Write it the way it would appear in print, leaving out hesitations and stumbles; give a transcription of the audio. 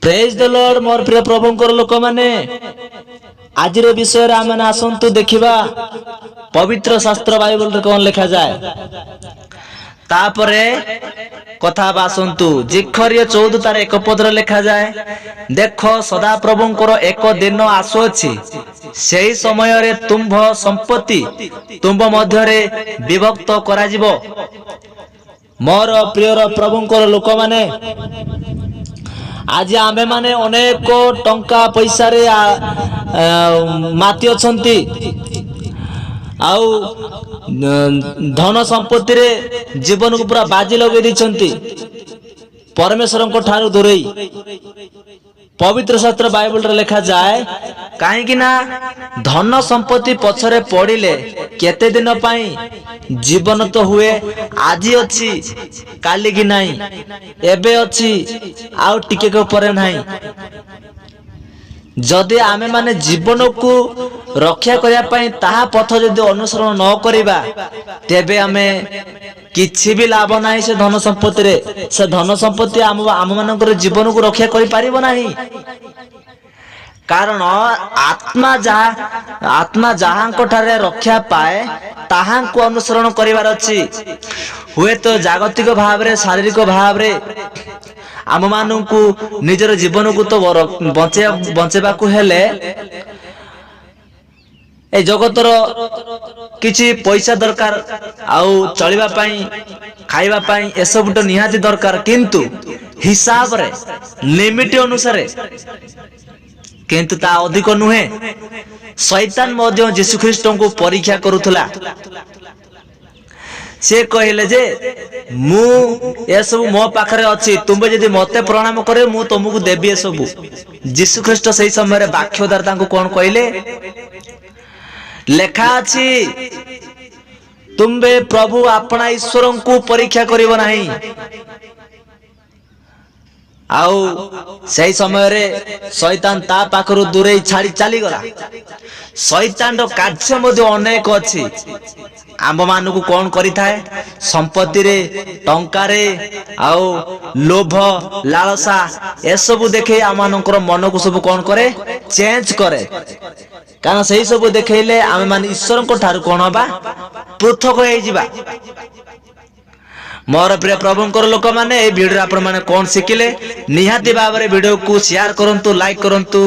Praise the Lord मोर प्रिय प्रभुंकर लोक माने आज विषय आम आसतु देखा पवित्र शास्त्र बाइबल रे कौन लिखा जाए तापरे कथा आसतु जिखरिय 14 तार 1 पदर लिखा जाए देख सदा प्रभुंकर एक दिन आसुअछि सेही समय रे तुम्भ संपत्ति तुम्भ मध्य रे विभक्त करा जिवो। मोर प्रियर प्रभुंकर लोक माने आज आमे माने अनेक टंका पैसा रे माती अछंती आउ धन संपत्ति रे जीवन को पूरा बाजी लगे दी परमेश्वर को ठारू दूरेई पवित्र शास्त्र बाइबल रे लिखा जाए कहीं ना धन संपत्ति पछरे पड़िले केते दिन पाई जीवन तो हुए आज अच्छी काली की नहीं एबे अच्छी आउ टिके को परे नहीं जदि आमे माने जीवन को रक्षा करिया पई ताहा पथ जदि अनुसरण न करिबा तेबे आमे किछि भी लाभ नाही से धन संपत्ति रे से धन संपत्ति आम मानकर जीवन को रक्षा करि पारिबो नाही कारण आत्मा जहां ठारे रक्षा पाए ताहां को अनुसरण करिवार अछि हुए तो जागतिक भाव रे शारीरिक भाव रे आम मानू निजर जीवन को तो बचेबा को हेले ए जगतर किछि पैसा दरकार आउ चलिबा पई खाइबा पई ए सब तो निहाती दरकार किंतु हिसाब रे लिमिट अनुसार किंतु ता अधिक नुहे शैतान मध्य यीशु ख्रीष्ट को परीक्षा करुथला से कहले जे मु ए सब मो पाखरे अछि तुमे यदि मते प्रणाम करे मु तुमको देबी ए सब यीशु ख्रीष्ट सही समय रे वाक्यदार तांको कोन कहले लेखा अछि तुमे प्रभु अपना ईश्वर को परीक्षा करिवो नाही आउ सही समय रे शैतान ता पाखरु दूरे छाड़ी चली गला शैतान रो कार्य मध्ये अनेक अछि आम मान को कौन करी थाए संपत्ति रे टंका रे आउ लोभ लालसा ए सब देखे आम मानकर मन को सब कौन करे चेंज करे कारण सही सब देखैले आम मान ईश्वर को ठार कोन बा पृथक होई जिबा। मोर प्रिय प्रभुंकर लोक माने ए वीडियो आपण माने कोन शिखिले निहाती भाव रे वीडियो को शेयर करंतु लाइक करंतु।